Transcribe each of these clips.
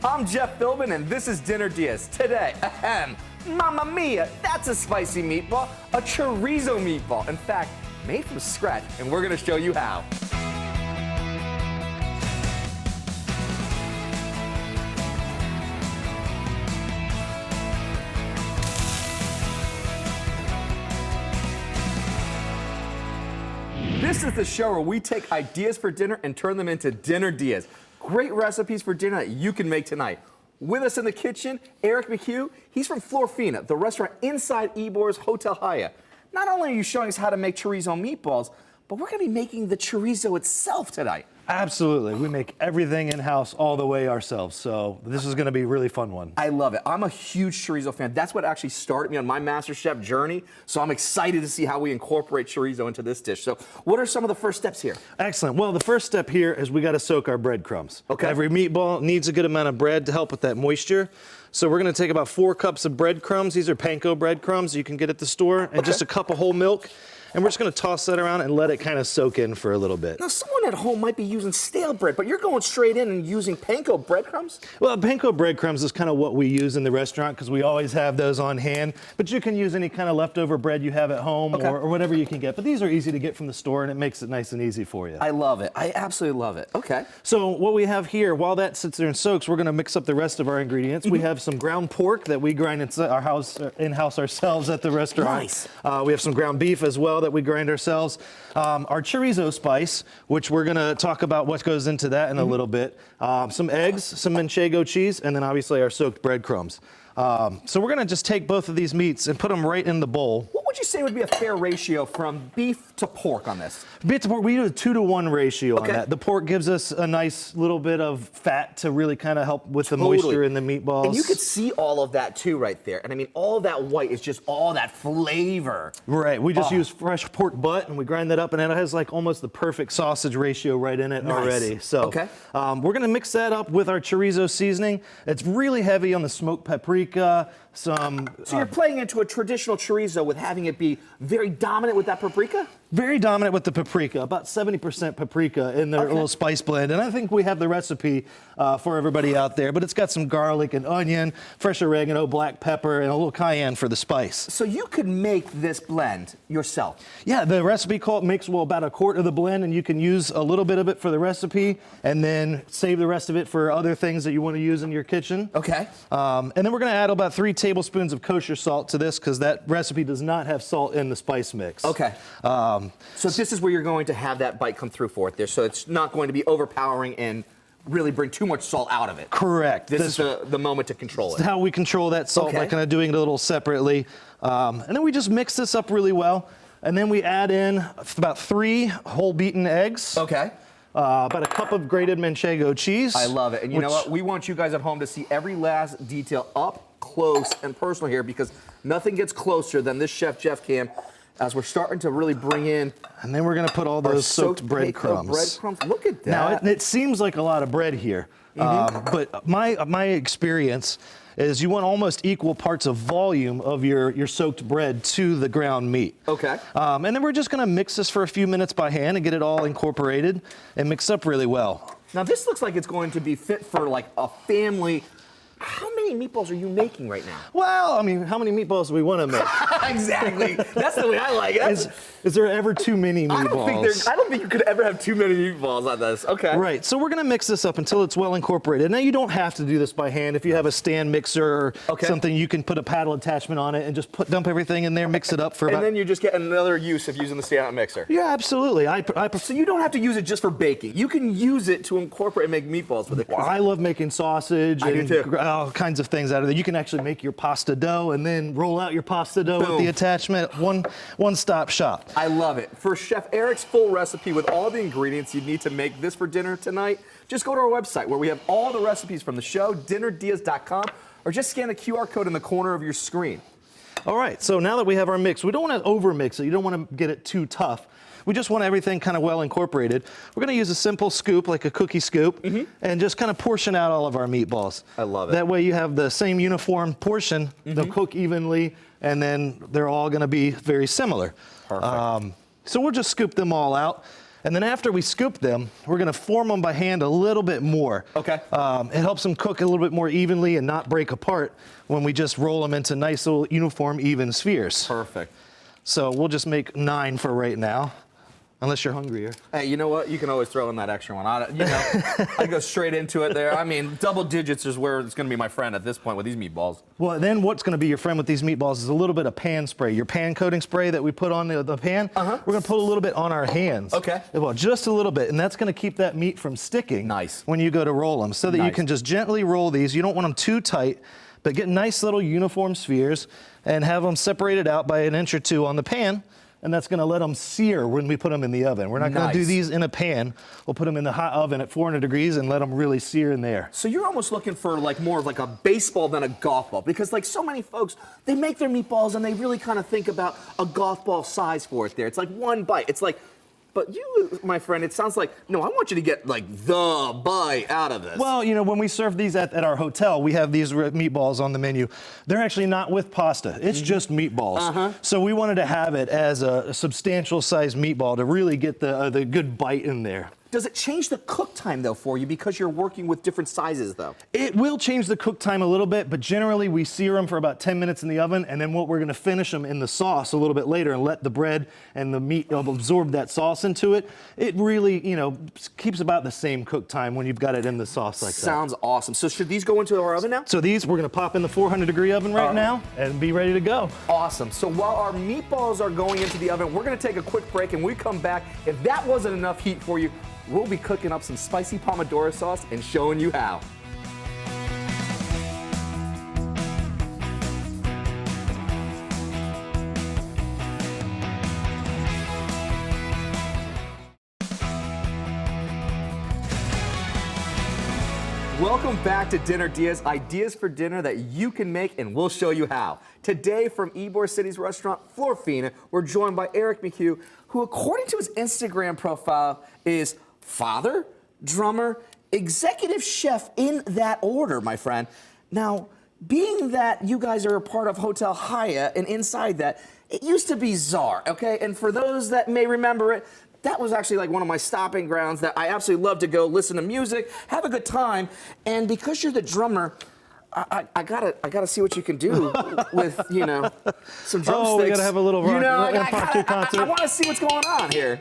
I'm Jeff Philbin, and this is Dinner Diaz. Today, Mamma mia, that's a spicy meatball, a chorizo meatball. In fact, made from scratch, and we're gonna show you how. This is the show where we take ideas for dinner and turn them into Dinner Diaz. Great recipes for dinner that you can make tonight. With us in the kitchen, Eric McHugh. He's from Florfina, the restaurant inside Ebor's Hotel Hyatt. Not only are you showing us how to make chorizo meatballs, but we're gonna be making the chorizo itself tonight. Absolutely. We make everything in-house all the way ourselves, so this is going to be a really fun one. I love it. I'm a huge chorizo fan. That's what actually started me on my MasterChef journey, so I'm excited to see how we incorporate chorizo into this dish. So what are some of the first steps here? Excellent. Well, the first step here is we got to soak our breadcrumbs. Okay. Every meatball needs a good amount of bread to help with that moisture. So we're going to take about 4 cups of breadcrumbs. These are panko breadcrumbs you can get at the store, and just a cup of whole milk. And we're just going to toss that around and let it kind of soak in for a little bit. Now, someone at home might be using stale bread, but you're going straight in and using panko breadcrumbs? Well, panko breadcrumbs is kind of what we use in the restaurant because we always have those on hand. But you can use any kind of leftover bread you have at home or whatever you can get. But these are easy to get from the store, and it makes it nice and easy for you. I love it. I absolutely love it. Okay. So what we have here, while that sits there and soaks, we're going to mix up the rest of our ingredients. We have some ground pork that we grind in-house ourselves at the restaurant. Nice. We have some ground beef as well that we grind ourselves. Our chorizo spice, which we're going to talk about what goes into that in a little bit. Some eggs, some manchego cheese, and then obviously our soaked breadcrumbs. So we're going to just take both of these meats and put them right in the bowl. What would you say would be a fair ratio from beef to pork on this? Beef to pork, we do a 2-to-1 ratio on that. The pork gives us a nice little bit of fat to really kind of help with the moisture in the meatballs. And you could see all of that too right there. And I mean, all that white is just all that flavor. Right, we just use fresh pork butt and we grind that up, and it has like almost the perfect sausage ratio right in it already. So we're gonna mix that up with our chorizo seasoning. It's really heavy on the smoked paprika. So you're playing into a traditional chorizo with having it be very dominant with that paprika? Very dominant with the paprika, about 70% paprika in their little spice blend. And I think we have the recipe for everybody out there, but it's got some garlic and onion, fresh oregano, black pepper, and a little cayenne for the spice. So you could make this blend yourself? Yeah, the recipe makes about a quart of the blend, and you can use a little bit of it for the recipe and then save the rest of it for other things that you want to use in your kitchen. Okay. And then we're going to add about 3 tablespoons of kosher salt to this because that recipe does not have salt in the spice mix. Okay. So this is where you're going to have that bite come through for it there, so it's not going to be overpowering and really bring too much salt out of it. Correct. This is the moment to control it. This is how we control that salt by kind of doing it a little separately. And then we just mix this up really well. And then we add in about 3 whole beaten eggs. Okay. About a cup of grated manchego cheese. I love it. And you know what? We want you guys at home to see every last detail up close and personal here, because nothing gets closer than this Chef Jeff cam as we're starting to really bring in. And then we're going to put all those soaked breadcrumbs. Look at that. Now, it seems like a lot of bread here, but my experience is you want almost equal parts of volume of your soaked bread to the ground meat. Okay. And then we're just going to mix this for a few minutes by hand and get it all incorporated and mixed up really well. Now, this looks like it's going to be fit for like a family. How many meatballs are you making right now? Well, I mean, how many meatballs do we want to make? Exactly. That's the way I like it. Is there ever too many meatballs? I don't think you could ever have too many meatballs on this. Okay. Right. So we're going to mix this up until it's well incorporated. Now, you don't have to do this by hand. If you have a stand mixer or something, you can put a paddle attachment on it and just dump everything in there, mix it up for and then you just get another use of using the stand mixer. Yeah, absolutely. So you don't have to use it just for baking. You can use it to incorporate and make meatballs with it. Well, I love making sausage and all kinds of things out of it. You can actually make your pasta dough and then roll out your pasta dough with the attachment. One-stop shop. I love it. For Chef Eric's full recipe with all the ingredients you need to make this for dinner tonight, just go to our website where we have all the recipes from the show, dinnerdiaz.com, or just scan the QR code in the corner of your screen. All right, so now that we have our mix, we don't want to over-mix it. You don't want to get it too tough. We just want everything kind of well incorporated. We're going to use a simple scoop, like a cookie scoop, and just kind of portion out all of our meatballs. I love it. That way you have the same uniform portion. They'll cook evenly, and then they're all going to be very similar. Perfect. So we'll just scoop them all out. And then after we scoop them, we're gonna form them by hand a little bit more. Okay. It helps them cook a little bit more evenly and not break apart when we just roll them into nice little uniform, even spheres. Perfect. So we'll just make 9 for right now, unless you're hungrier. Hey, you know what? You can always throw in that extra one. I go straight into it there. I mean, double digits is where it's going to be my friend at this point with these meatballs. Well, then what's going to be your friend with these meatballs is a little bit of pan spray. Your pan coating spray that we put on the pan, we're going to put a little bit on our hands. Okay. Well, just a little bit, and that's going to keep that meat from sticking. Nice. When you go to roll them, so that you Nice. can just gently roll these. You don't want them too tight, but get nice little uniform spheres and have them separated out by an inch or 2 on the pan. And that's going to let them sear when we put them in the oven. We're not going to do Nice. these in a pan. We'll put them in the hot oven at 400 degrees and let them really sear in there. So you're almost looking for like more of like a baseball than a golf ball, because like so many folks, they make their meatballs and they really kind of think about a golf ball size for it there. It's like one bite. It's like, but you, my friend, it sounds like, no, I want you to get like the bite out of this. Well, you know, when we serve these at our hotel, we have these meatballs on the menu. They're actually not with pasta. It's just meatballs. So we wanted to have it as a substantial sized meatball to really get the good bite in there. Does it change the cook time though for you because you're working with different sizes though? It will change the cook time a little bit, but generally we sear them for about 10 minutes in the oven, and then we're going to finish them in the sauce a little bit later and let the bread and the meat absorb that sauce into it. It really, you know, keeps about the same cook time when you've got it in the sauce like that. Sounds awesome. So should these go into our oven now? So these we're going to pop in the 400-degree oven right now and be ready to go. Awesome. So while our meatballs are going into the oven, we're going to take a quick break, and when we come back, if that wasn't enough heat for you, we'll be cooking up some spicy pomodoro sauce and showing you how. Welcome back to Dinner DeeAs, ideas for dinner that you can make, and we'll show you how. Today from Ybor City's restaurant, Florfina, we're joined by Eric McHugh, who according to his Instagram profile is father, drummer, executive chef in that order, my friend. Now, being that you guys are a part of Hotel Hyatt, and inside that, it used to be Czar, okay? And for those that may remember it, that was actually like one of my stopping grounds that I absolutely love to go listen to music, have a good time, and because you're the drummer, I gotta see what you can do with, you know, some drumsticks. Oh, we gotta have a little you know, impromptu concert. I want to see what's going on here.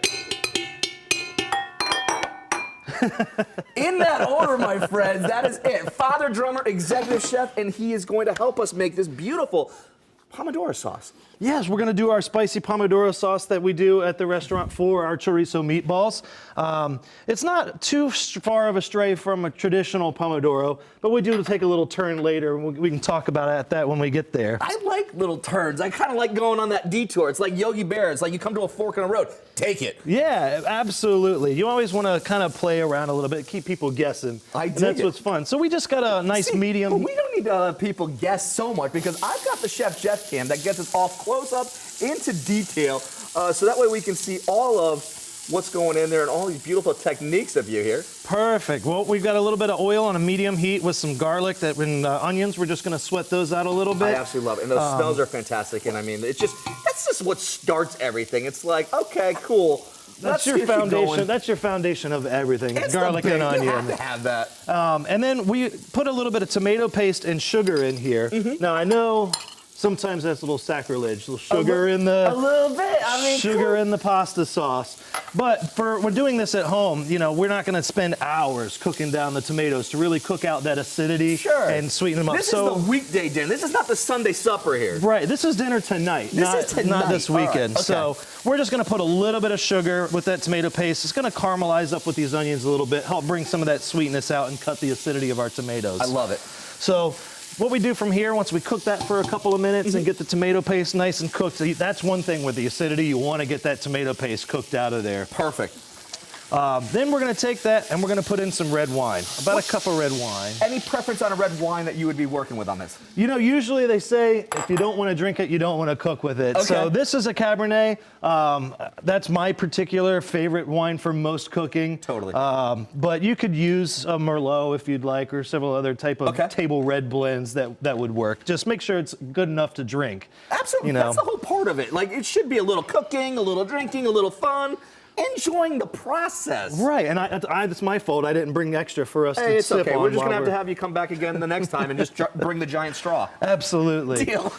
In that order, my friends, that is it. Father, drummer, executive chef, and he is going to help us make this beautiful pomodoro sauce. Yes, we're going to do our spicy pomodoro sauce that we do at the restaurant for our chorizo meatballs. It's not too far of a stray from a traditional pomodoro, but we do take a little turn later, and we can talk about that when we get there. I like little turns. I kind of like going on that detour. It's like Yogi Bear. It's like you come to a fork in the road. Take it. Yeah, absolutely. You always want to kind of play around a little bit, keep people guessing. And that's what's fun. So we just got a nice medium. But we don't need to let people guess so much, because I've got the Chef Jeff cam that gets us all close up into detail, so that way we can see all of what's going in there and all these beautiful techniques of you here. Perfect. Well, we've got a little bit of oil on a medium heat with some garlic and onions. We're just going to sweat those out a little bit. I absolutely love it, and those smells are fantastic. And I mean, that's just what starts everything. It's like, okay, cool. That's your foundation. That's your foundation of everything. It's garlic and onion. You have to have that. And then we put a little bit of tomato paste and sugar in here. Now I know sometimes that's a little sacrilege. A little sugar in the a little bit. I mean, sugar in the pasta sauce. But we're doing this at home. You know, we're not going to spend hours cooking down the tomatoes to really cook out that acidity and sweeten them up. This is the weekday dinner. This is not the Sunday supper here. Right. This is dinner tonight. Not this weekend. Right, okay. So we're just going to put a little bit of sugar with that tomato paste. It's going to caramelize up with these onions a little bit, help bring some of that sweetness out and cut the acidity of our tomatoes. I love it. So what we do from here, once we cook that for a couple of minutes and get the tomato paste nice and cooked, that's one thing with the acidity. You want to get that tomato paste cooked out of there. Perfect. Then we're going to take that and we're going to put in some red wine, about a cup of red wine. Any preference on a red wine that you would be working with on this? You know, usually they say if you don't want to drink it, you don't want to cook with it. Okay. So this is a Cabernet. That's my particular favorite wine for most cooking. Totally. But you could use a Merlot if you'd like, or several other type of table red blends that would work. Just make sure it's good enough to drink. Absolutely. You know? That's the whole part of it. Like, it should be a little cooking, a little drinking, a little fun. enjoying the process. Right, and it's my fault. I didn't bring extra for us to Hey, it's sip okay. on We're just while gonna have to have you come back again the next time and just bring the giant straw. Absolutely. Deal.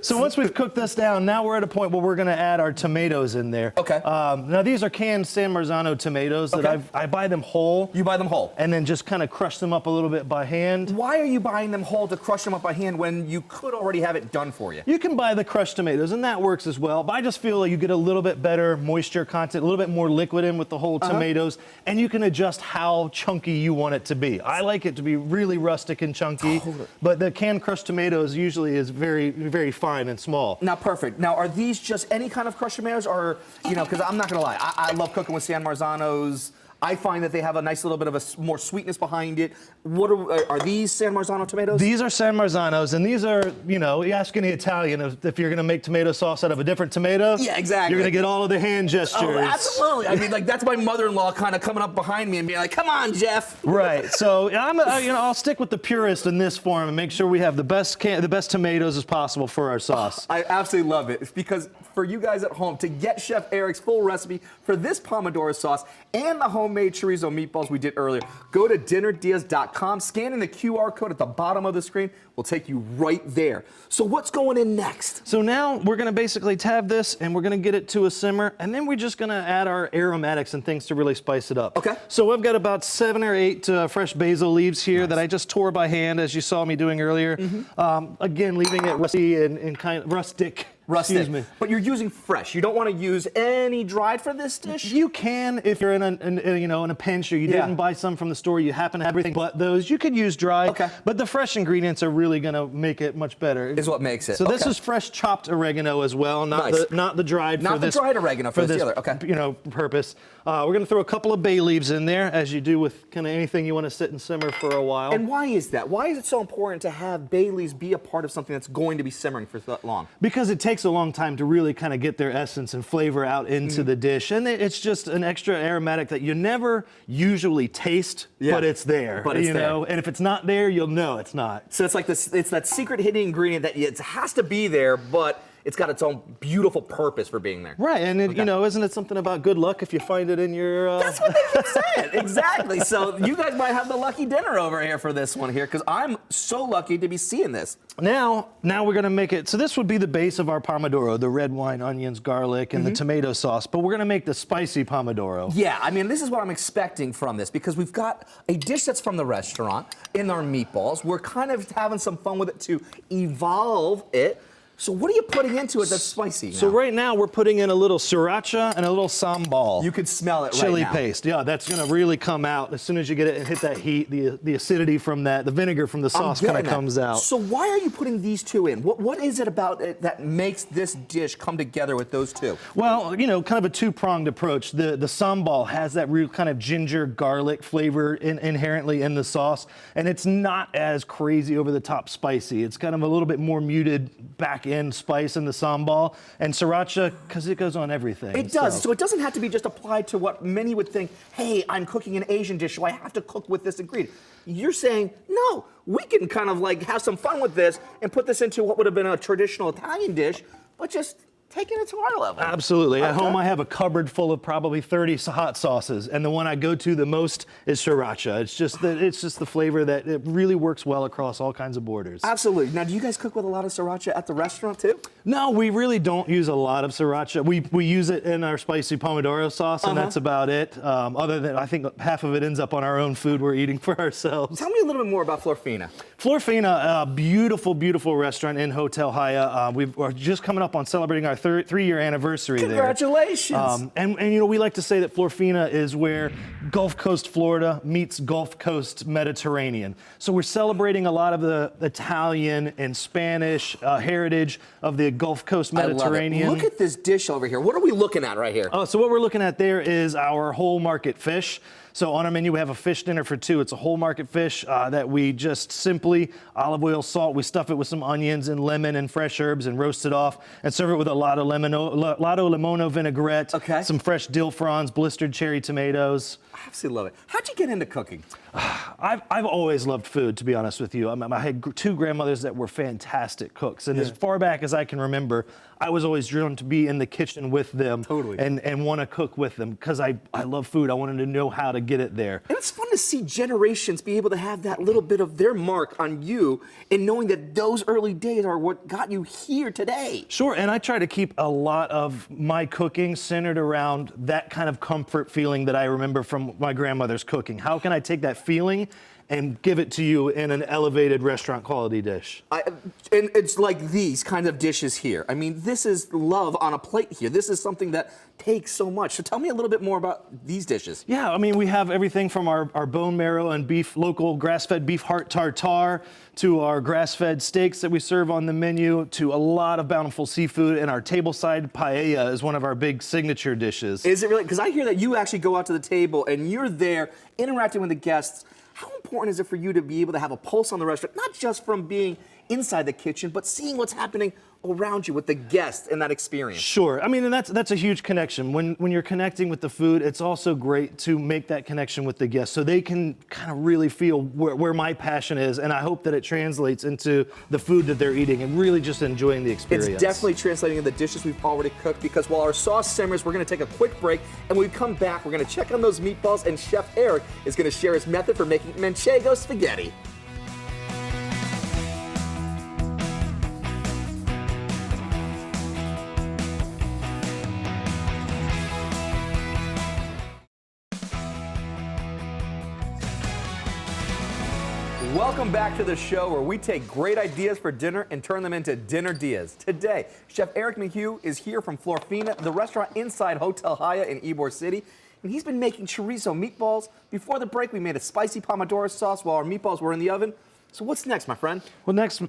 So once we've cooked this down, now we're at a point where we're going to add our tomatoes in there. Okay. Now these are canned San Marzano tomatoes that I buy them whole. You buy them whole. And then just kind of crush them up a little bit by hand. Why are you buying them whole to crush them up by hand when you could already have it done for you? You can buy the crushed tomatoes, and that works as well. But I just feel like you get a little bit better moisture content, a little bit more liquid in with the whole tomatoes, and you can adjust how chunky you want it to be. I like it to be really rustic and chunky, but the canned crushed tomatoes usually is very, very fine and small. Now, perfect. Now, are these just any kind of crushed tomatoes, or, you know, because I'm not going to lie, I love cooking with San Marzanos. I find that they have a nice little bit of a more sweetness behind it. What are these San Marzano tomatoes? These are San Marzanos, and these are, you know, you ask any Italian if you're going to make tomato sauce out of a different tomato. Yeah, exactly. You're going to get all of the hand gestures. Oh, absolutely. I mean, like, that's my mother-in-law kind of coming up behind me and being like, come on, Jeff. Right. So I'll stick with the purist in this form and make sure we have the best tomatoes as possible for our sauce. I absolutely love it. It's because for you guys at home, to get Chef Eric's full recipe for this Pomodoro sauce and the homemade chorizo meatballs we did earlier, go to dinnerdeas.com. Scanning the QR code at the bottom of the screen will take you right there. So what's going in next? So now we're going to basically tab this and we're going to get it to a simmer, and then we're just going to add our aromatics and things to really spice it up. Okay. So I've got about 7 or 8 fresh basil leaves here that I just tore by hand, as you saw me doing earlier. Again, leaving it rusty and kind of rustic. Excuse me. But you're using fresh. You don't want to use any dried for this dish? You can if you're in a pinch, or you didn't buy some from the store, you happen to have everything but those, you could use dry. Okay. But the fresh ingredients are really going to make it much better. Is what makes it. So this is fresh chopped oregano as well, not the dried. Not the dried oregano for this other. Okay. Purpose. We're going to throw a couple of bay leaves in there, as you do with kind of anything you want to sit and simmer for a while. And why is that? Why is it so important to have bay leaves be a part of something that's going to be simmering for that long? Because it takes a long time to really kind of get their essence and flavor out into the dish, and it's just an extra aromatic that you never usually taste, but it's there. But it's there. And if it's not there, you'll know it's not. So it's like this. It's that secret hidden ingredient that it has to be there, but it's got its own beautiful purpose for being there. Right, and isn't it something about good luck if you find it in your... That's what they keep saying, exactly. So you guys might have the lucky dinner over here for this one here, because I'm so lucky to be seeing this. Now we're gonna make it, so this would be the base of our pomodoro, the red wine, onions, garlic, and the tomato sauce, but we're gonna make the spicy pomodoro. Yeah, I mean, this is what I'm expecting from this, because we've got a dish that's from the restaurant in our meatballs. We're kind of having some fun with it to evolve it. So what are you putting into it that's spicy now? So right now we're putting in a little sriracha and a little sambal. You could smell it right now. Chili paste. Yeah, that's going to really come out as soon as you get it and hit that heat. The acidity from that, the vinegar from the sauce kind of comes out. So why are you putting these two in? What is it about it that makes this dish come together with those two? Well, kind of a two-pronged approach. The sambal has that real kind of ginger garlic flavor inherently in the sauce, and it's not as crazy over the top spicy. It's kind of a little bit more muted back end spice in the sambal, and sriracha, because it goes on everything. It does. So it doesn't have to be just applied to what many would think, hey, I'm cooking an Asian dish, so I have to cook with this ingredient. You're saying, no, we can kind of like have some fun with this and put this into what would have been a traditional Italian dish, but just taking it to our level. Absolutely. At home, I have a cupboard full of probably 30 hot sauces, and the one I go to the most is sriracha. It's just the flavor that it really works well across all kinds of borders. Absolutely. Now, do you guys cook with a lot of sriracha at the restaurant too? No, we really don't use a lot of sriracha. We use it in our spicy pomodoro sauce, and that's about it. Other than, I think half of it ends up on our own food we're eating for ourselves. Tell me a little bit more about Florfina. Florfina, a beautiful, beautiful restaurant in Hotel Haya. We're just coming up on celebrating our three-year anniversary there. Congratulations. And we like to say that Florfina is where Gulf Coast Florida meets Gulf Coast Mediterranean. So we're celebrating a lot of the Italian and Spanish heritage of the Gulf Coast Mediterranean. I love it. Look at this dish over here. What are we looking at right here? So what we're looking at there is our whole market fish. So on our menu, we have a fish dinner for two. It's a whole market fish that we just simply olive oil, salt. We stuff it with some onions and lemon and fresh herbs and roast it off and serve it with a Lotto Limono vinaigrette, some fresh dill fronds, blistered cherry tomatoes. I absolutely love it. How'd you get into cooking? I've always loved food, to be honest with you. I had two grandmothers that were fantastic cooks, and as far back as I can remember, I was always driven to be in the kitchen with them and want to cook with them because I love food. I wanted to know how to get it there. And it's fun to see generations be able to have that little bit of their mark on you and knowing that those early days are what got you here today. Sure, and I try to keep a lot of my cooking centered around that kind of comfort feeling that I remember from my grandmother's cooking. How can I take that feeling and give it to you in an elevated restaurant quality dish? And it's like these kind of dishes here. I mean, this is love on a plate here. This is something that takes so much. So tell me a little bit more about these dishes. Yeah, I mean, we have everything from our bone marrow and beef, local grass-fed beef heart tartare, to our grass-fed steaks that we serve on the menu, to a lot of bountiful seafood, and our tableside paella is one of our big signature dishes. Is it really? Because I hear that you actually go out to the table and you're there interacting with the guests. How important is it for you to be able to have a pulse on the restaurant, not just from being inside the kitchen, but seeing what's happening around you with the guests and that experience? Sure. I mean, and that's a huge connection. When you're connecting with the food, it's also great to make that connection with the guests so they can kind of really feel where my passion is, and I hope that it translates into the food that they're eating and really just enjoying the experience. It's definitely translating in the dishes we've already cooked, because while our sauce simmers, we're going to take a quick break, and when we come back, we're going to check on those meatballs, and Chef Eric is going to share his method for making manchego spaghetti. Welcome back to the show where we take great ideas for dinner and turn them into dinner DeeAs. Today, Chef Eric McHugh is here from Florfina, the restaurant inside Hotel Haya in Ybor City, and he's been making chorizo meatballs. Before the break, we made a spicy pomodoro sauce while our meatballs were in the oven. So what's next, my friend? Well, next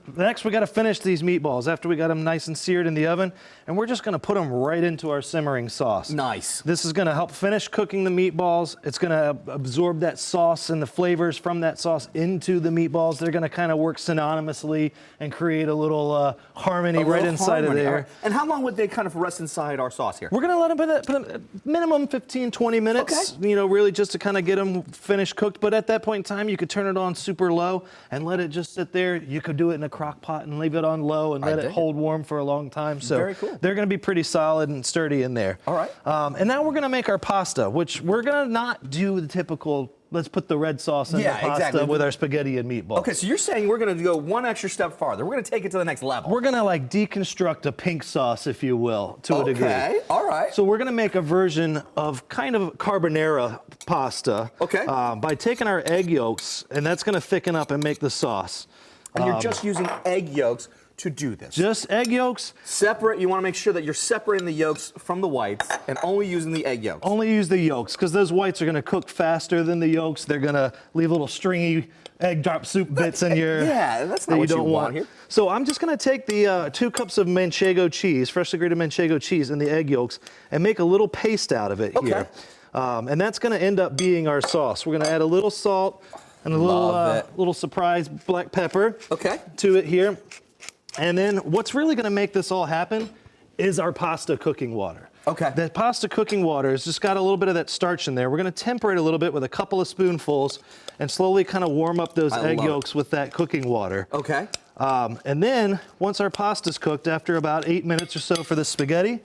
we got to finish these meatballs after we got them nice and seared in the oven, and we're just going to put them right into our simmering sauce. Nice. This is going to help finish cooking the meatballs. It's going to absorb that sauce and the flavors from that sauce into the meatballs. They're going to kind of work synonymously and create a little harmony right inside of there. Right. And how long would they kind of rest inside our sauce here? We're going to let them put them minimum 15, 20 minutes, you know, really just to kind of get them finished cooked. But at that point in time, you could turn it on super low and let it just sit there. You could do it in a crock pot and leave it on low and let it hold warm for a long time. So very cool. They're going to be pretty solid and sturdy in there. All right. And now we're going to make our pasta, which we're going to not do the typical, let's put the red sauce in the pasta with our spaghetti and meatballs. Okay, so you're saying we're going to go one extra step farther. We're going to take it to the next level. We're going to like deconstruct a pink sauce, if you will, to a degree. Okay, all right. So we're going to make a version of kind of carbonara pasta by taking our egg yolks, and that's going to thicken up and make the sauce. And you're just using egg yolks to do this. Just egg yolks. Separate, you want to make sure that you're separating the yolks from the whites and only using the egg yolks. Only use the yolks, because those whites are going to cook faster than the yolks. They're going to leave little stringy egg drop soup bits in your... Yeah, that's not what you want here. So I'm just going to take the 2 cups of manchego cheese, freshly grated manchego cheese, and the egg yolks, and make a little paste out of it here. And that's going to end up being our sauce. We're going to add a little salt and a little surprise black pepper to it here. And then what's really going to make this all happen is our pasta cooking water. That pasta cooking water has just got a little bit of that starch in there. We're going to temper it a little bit with a couple of spoonfuls and slowly kind of warm up those egg yolks with that cooking water. And then once our pasta's cooked, after about 8 minutes or so for the spaghetti,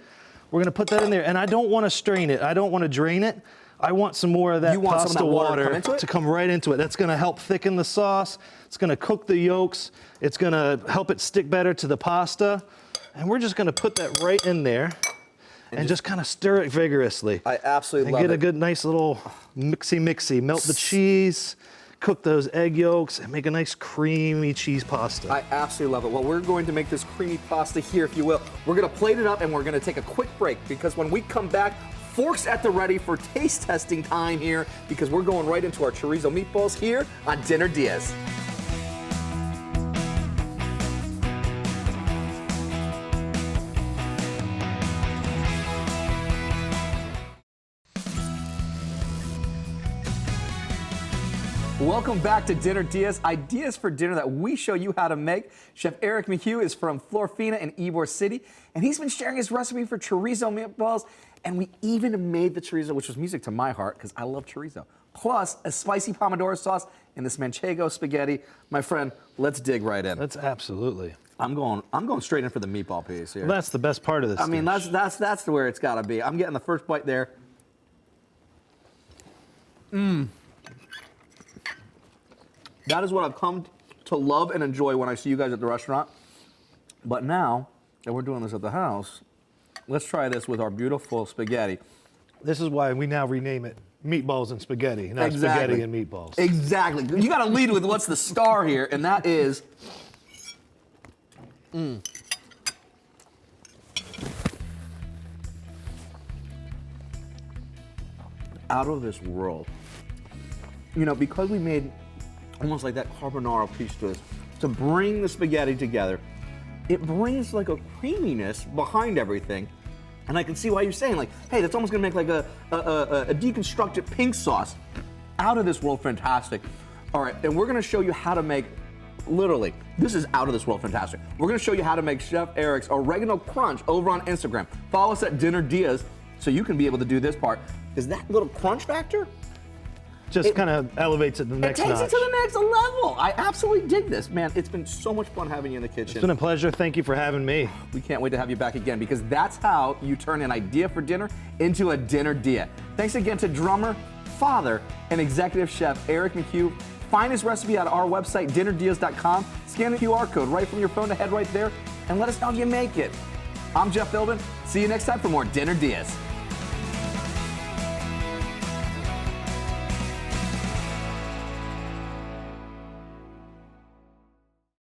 we're going to put that in there. And I don't want to strain it. I don't want to drain it. I want some more of that pasta water to come right into it. That's going to help thicken the sauce. It's going to cook the yolks. It's going to help it stick better to the pasta. And we're just going to put that right in there and just kind of stir it vigorously. I absolutely love it. And get a good, nice little mixy. Melt the cheese, cook those egg yolks, and make a nice creamy cheese pasta. I absolutely love it. Well, we're going to make this creamy pasta here, if you will. We're going to plate it up, and we're going to take a quick break, because when we come back, forks at the ready for taste testing time here, because we're going right into our chorizo meatballs here on Dinner DeeAs. Welcome back to Dinner Diaz, ideas for dinner that we show you how to make. Chef Eric McHugh is from Florfina in Ybor City, and he's been sharing his recipe for chorizo meatballs, and we even made the chorizo, which was music to my heart because I love chorizo, plus a spicy pomodoro sauce and this manchego spaghetti. My friend, let's dig right in. That's absolutely. I'm going straight in for the meatball piece here. Well, that's the best part of this. I mean, dish. that's where it's got to be. I'm getting the first bite there. That is what I've come to love and enjoy when I see you guys at the restaurant. But now that we're doing this at the house, let's try this with our beautiful spaghetti. This is why we now rename it meatballs and spaghetti, not spaghetti and meatballs. Exactly. You got to lead with what's the star here, and that is. Out of this world. You know, because we made almost like that carbonara piece to this, to bring the spaghetti together, it brings like a creaminess behind everything. And I can see why you're saying, like, hey, that's almost gonna make like a deconstructed pink sauce. Out of this world fantastic. All right, and we're gonna show you how to make, literally, this is out of this world fantastic. We're gonna show you how to make Chef Eric's Oregano Crunch over on Instagram. Follow us at Dinner Diaz so you can be able to do this part. Is that little crunch factor? Just kind of elevates it to the next notch. It takes it to the next level. I absolutely dig this, man. It's been so much fun having you in the kitchen. It's been a pleasure. Thank you for having me. We can't wait to have you back again because that's how you turn an idea for dinner into a dinner dia. Thanks again to drummer, father, and executive chef Eric McHugh. Find his recipe at our website, dinnerdiaz.com. Scan the QR code right from your phone to head right there and let us know if you make it. I'm Jeff Philbin. See you next time for more Dinner Diaz.